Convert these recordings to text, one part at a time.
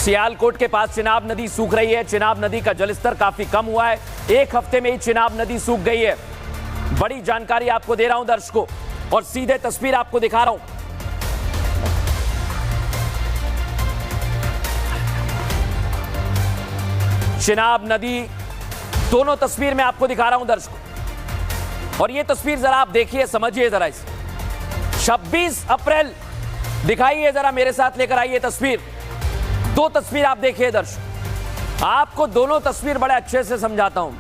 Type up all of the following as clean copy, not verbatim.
सियालकोट के पास चिनाब नदी सूख रही है। चिनाब नदी का जलस्तर काफी कम हुआ है। एक हफ्ते में ही चिनाब नदी सूख गई है। बड़ी जानकारी आपको दे रहा हूं दर्शकों, और सीधे तस्वीर आपको दिखा रहा हूं। चिनाब नदी, दोनों तस्वीर में आपको दिखा रहा हूं दर्शकों, और ये तस्वीर जरा आप देखिए, समझिए जरा इसे। 26 अप्रैल दिखाइए जरा, मेरे साथ लेकर आइए तस्वीर। दो तस्वीर आप देखिए दर्शक, आपको दोनों तस्वीर बड़े अच्छे से समझाता हूं।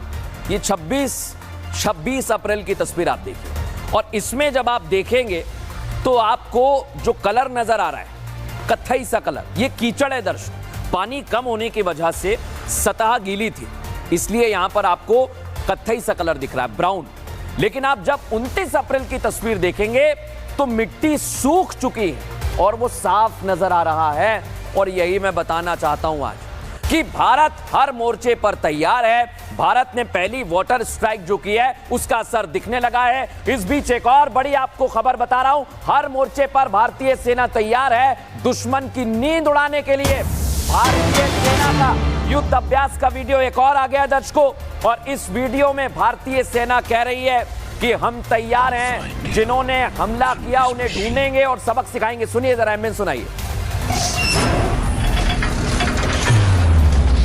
ये 26 अप्रैल की तस्वीर आप देखिए, और इसमें जब आप देखेंगे तो आपको जो कलर नजर आ रहा है, कत्थई सा कलर, ये कीचड़ है दर्शक। पानी कम होने की वजह से सतह गीली थी, इसलिए यहां पर आपको कत्थई सा कलर दिख रहा है, ब्राउन। लेकिन आप जब 29 अप्रैल की तस्वीर देखेंगे तो मिट्टी सूख चुकी है और वो साफ नजर आ रहा है। और यही मैं बताना चाहता हूं आज कि भारत हर मोर्चे पर तैयार है। भारत ने पहली वाटर स्ट्राइक जो की है उसका असर दिखने लगा है। इस बीच एक और बड़ी आपको खबर बता रहा हूं, हर मोर्चे पर भारतीय सेना तैयार है दुश्मन की नींद उड़ाने के लिए। भारतीय सेना का युद्ध अभ्यास का वीडियो एक और आ गया दर्शकों, और इस वीडियो में भारतीय सेना कह रही है कि हम तैयार हैं, जिन्होंने हमला किया उन्हें ढूंढेंगे और सबक सिखाएंगे। सुनिए जरा, एमएन सुनाइए।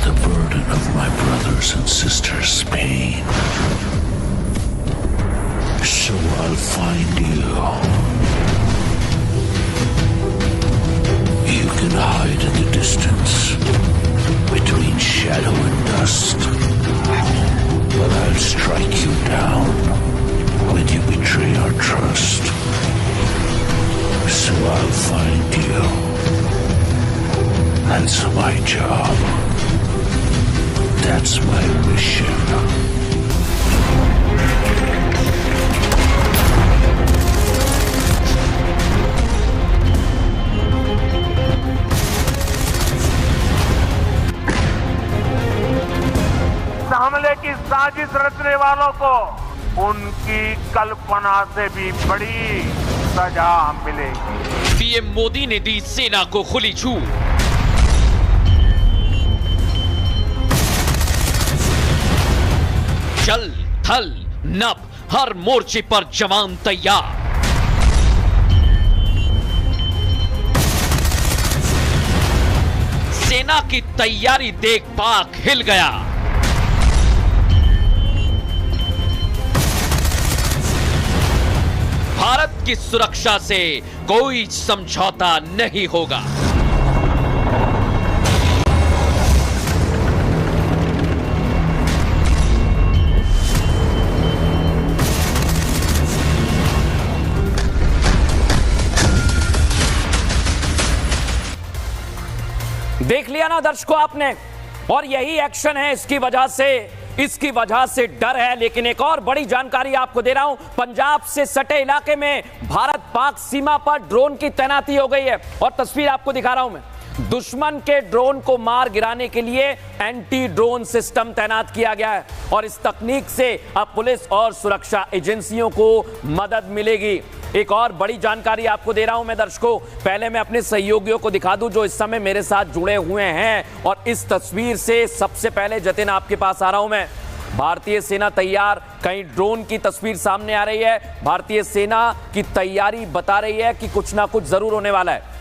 The burden of my brothers and sisters' pain, so I'll find you. You can hide in the distance between shadow and dust, but I'll strike you down when you betray our trust. So I'll find you. That's my job. That's my mission. हमले की साजिश रचने वालों को उनकी कल्पना से भी बड़ी सजा मिलेगी। पीएम मोदी ने दी सेना को खुली छूट। जल थल नभ हर मोर्चे पर जवान तैयार। सेना की तैयारी देख पाक हिल गया। भारत की सुरक्षा से कोई समझौता नहीं होगा। देख लिया ना दर्शकों आपने, और यही एक्शन है। इसकी वजह से डर है। लेकिन एक और बड़ी जानकारी आपको दे रहा हूं, पंजाब से सटे इलाके में भारत पाक सीमा पर ड्रोन की तैनाती हो गई है, और तस्वीर आपको दिखा रहा हूं मैं। दुश्मन के ड्रोन को मार गिराने के लिए एंटी ड्रोन सिस्टम तैनात किया गया है, और इस तकनीक से अब पुलिस और सुरक्षा एजेंसियों को मदद मिलेगी। एक और बड़ी जानकारी आपको दे रहा हूं मैं दर्शकों, पहले मैं अपने सहयोगियों को दिखा दूं जो इस समय मेरे साथ जुड़े हुए हैं। और इस तस्वीर से सबसे पहले जतिन आपके पास आ रहा हूं मैं। भारतीय सेना तैयार, कहीं ड्रोन की तस्वीर सामने आ रही है। भारतीय सेना की तैयारी बता रही है कि कुछ ना कुछ जरूर होने वाला है।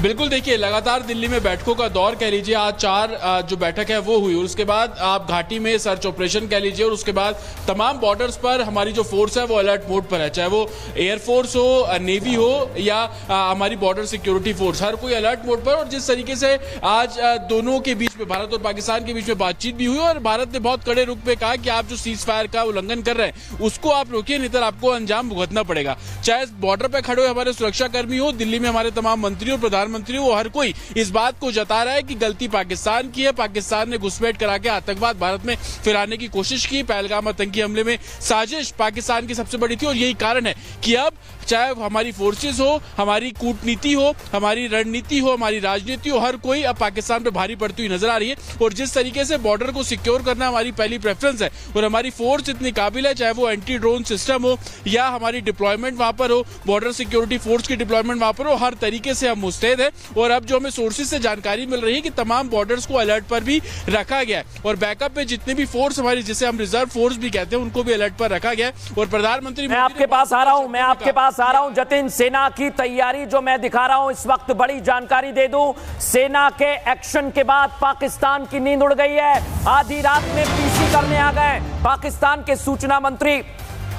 बिल्कुल, देखिए लगातार दिल्ली में बैठकों का दौर कह लीजिए, आज 4 जो बैठक है वो हुई, और उसके बाद आप घाटी में सर्च ऑपरेशन कह लीजिए, और उसके बाद तमाम बॉर्डर्स पर हमारी जो फोर्स है वो अलर्ट मोड पर है, चाहे वो एयरफोर्स हो, नेवी हो या हमारी बॉर्डर सिक्योरिटी फोर्स, हर कोई अलर्ट मोड पर। और जिस तरीके से आज दोनों के बीच में, भारत और पाकिस्तान के बीच में बातचीत भी हुई, और भारत ने बहुत कड़े रुख पे कहा कि आप जो सीज फायर का उल्लंघन कर रहे हैं उसको आप रोकिए, नहीं तो आपको अंजाम भुगतना पड़ेगा। चाहे बॉर्डर पर खड़े हुए हमारे सुरक्षा कर्मी हो, दिल्ली में हमारे तमाम मंत्री और प्रधानमंत्री, वो हर कोई इस बात को जता रहा है कि गलती पाकिस्तान की है। पाकिस्तान ने घुसपैठ करा के आतंकवाद भारत में फैलाने की कोशिश की। पहलगाम आतंकी हमले में साजिश पाकिस्तान की सबसे बड़ी थी, और यही कारण है कि अब चाहे हमारी फोर्सेस हो, हमारी कूटनीति हो, हमारी रणनीति हो, हमारी राजनीति हो, हर कोई अब पाकिस्तान पे भारी पड़ती हुई नजर आ रही है। और जिस तरीके से बॉर्डर को सिक्योर करना हमारी पहली प्रेफरेंस है और हमारी फोर्स इतनी काबिल है, चाहे वो एंटी ड्रोन सिस्टम हो या हमारी डिप्लॉयमेंट वहां पर हो, बॉर्डर सिक्योरिटी फोर्स की डिप्लॉयमेंट वहां पर हो, हर तरीके से हम मुस्तैद है। और अब जो हमें सोर्सेज से जानकारी मिल रही है कि तमाम बॉर्डर्स को अलर्ट पर भी रखा गया है और बैकअप में जितनी भी फोर्स हमारी, जिसे हम रिजर्व फोर्स भी कहते हैं, उनको भी अलर्ट पर रखा गया है। और प्रधानमंत्री मैं आपके पास आ रहा हूं जतिन, सेना की तैयारी जो मैं दिखा रहा हूं इस वक्त, बड़ी जानकारी दे दूं, सेना के एक्शन के बाद पाकिस्तान की नींद उड़ गई है। आधी रात में पीसी करने आ गए पाकिस्तान के सूचना मंत्री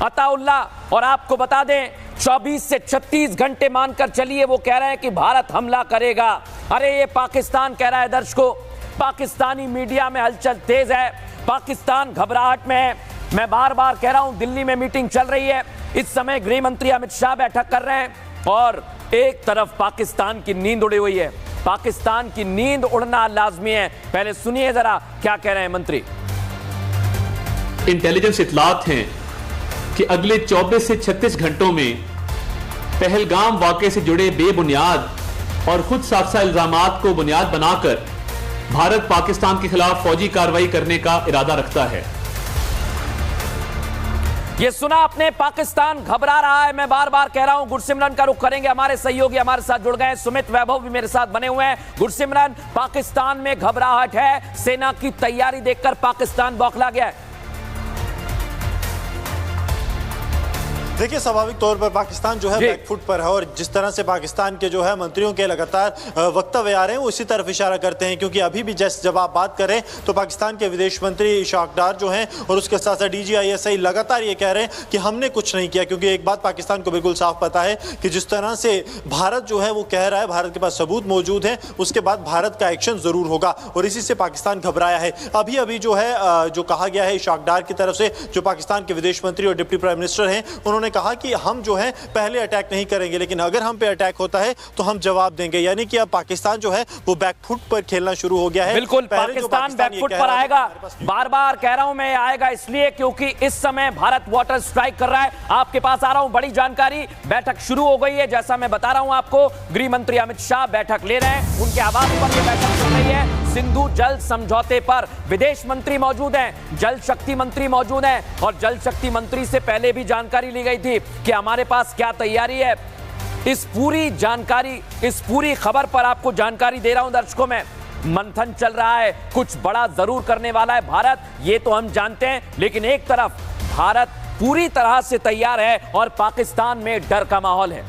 अताउल्लाह। और आपको बता दें 24 से 36 घंटे मानकर चलिए, वो कह रहे हैं कि भारत हमला करेगा। अरे ये पाकिस्तान कह रहा है दर्शकों, पाकिस्तानी मीडिया में हलचल तेज है, पाकिस्तान घबराहट में है। मैं बार बार कह रहा हूं, दिल्ली में मीटिंग चल रही है इस समय, गृह मंत्री अमित शाह बैठक कर रहे हैं और एक तरफ पाकिस्तान की नींद उड़ी हुई है। पाकिस्तान की नींद उड़ना लाजमी है। पहले सुनिए जरा क्या कह रहे हैं मंत्री। इंटेलिजेंस इतलात हैं कि अगले 24 से 36 घंटों में पहलगाम वाकये से जुड़े बेबुनियाद और खुद साफसा इल्जामात को बुनियाद बनाकर भारत पाकिस्तान के खिलाफ फौजी कार्रवाई करने का इरादा रखता है। ये सुना आपने, पाकिस्तान घबरा रहा है। मैं बार बार कह रहा हूं, गुरसिमरन का रुख करेंगे, हमारे सहयोगी हमारे साथ जुड़ गए हैं, सुमित वैभव भी मेरे साथ बने हुए हैं। गुरसिमरन, पाकिस्तान में घबराहट है, सेना की तैयारी देखकर पाकिस्तान बौखला गया है। देखिए, स्वाभाविक तौर पर पाकिस्तान जो है बैकफुट पर है और जिस तरह से पाकिस्तान के जो है मंत्रियों के लगातार वक्तव्य आ रहे हैं वो इसी तरफ इशारा करते हैं, क्योंकि अभी भी जब आप बात करें तो पाकिस्तान के विदेश मंत्री इशाक डार जो हैं और उसके साथ साथ DGISI लगातार ये कह रहे हैं कि हमने कुछ नहीं किया, क्योंकि एक बात पाकिस्तान को बिल्कुल साफ पता है कि जिस तरह से भारत जो है वो कह रहा है, भारत के पास सबूत मौजूद है, उसके बाद भारत का एक्शन जरूर होगा और इसी से पाकिस्तान घबराया है। अभी जो है जो कहा गया है इशाक डार की तरफ से, जो पाकिस्तान के विदेश मंत्री और डिप्टी प्राइम मिनिस्टर हैं, उन्होंने कहा कि हम जो है पहले अटैक नहीं करेंगे, लेकिन अगर हम पे अटैक होता है तो हम जवाब देंगे। यानी कि अब पाकिस्तान जो है वो बैकफुट पर खेलना शुरू हो गया है। बिल्कुल, पाकिस्तान बैकफुट पर आएगा, बार बार कह रहा हूं मैं, आएगा इसलिए क्योंकि इस समय भारत वाटर स्ट्राइक कर रहा है। आपके पास आ रहा हूं, बड़ी जानकारी, बैठक शुरू हो गई है, जैसा मैं बता रहा हूं आपको, गृह मंत्री अमित शाह बैठक ले रहे हैं, उनके आवास पर यह बैठक चल रही है। सिंधु जल समझौते पर विदेश मंत्री मौजूद हैं, जल शक्ति मंत्री मौजूद हैं और जल शक्ति मंत्री से पहले भी जानकारी ली गई थी कि हमारे पास क्या तैयारी है। इस पूरी जानकारी, इस पूरी खबर पर आपको जानकारी दे रहा हूं दर्शकों में। मंथन चल रहा है, कुछ बड़ा जरूर करने वाला है भारत, ये तो हम जानते हैं, लेकिन एक तरफ भारत पूरी तरह से तैयार है और पाकिस्तान में डर का माहौल है।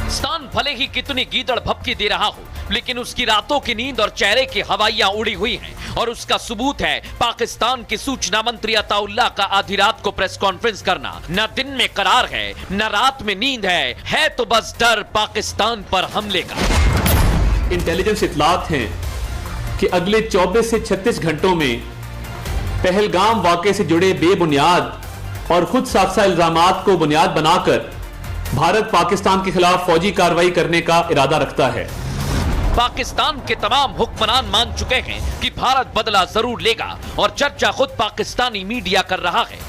पाकिस्तान भले ही कितनी गीदड़ भपकी दे रहा हो, लेकिन उसकी रातों की नींद और चेहरे की हवाइयां उड़ी हुई हैं और उसका सबूत है पाकिस्तान के सूचना मंत्री अताउल्लाह का आधी रात को प्रेस कॉन्फ्रेंस करना। न दिन में करार है, न रात में नींद है तो बस डर पाकिस्तान पर हमले का। इंटेलिजेंस इतलात हैं कि अगले 24 से 36 घंटों में पहलगाम वाकये से जुड़े बेबुनियाद और खुद साफसा इल्जामात को बुनियाद बनाकर भारत पाकिस्तान के खिलाफ फौजी कार्रवाई करने का इरादा रखता है। पाकिस्तान के तमाम हुक्मरान मान चुके हैं कि भारत बदला जरूर लेगा और चर्चा खुद पाकिस्तानी मीडिया कर रहा है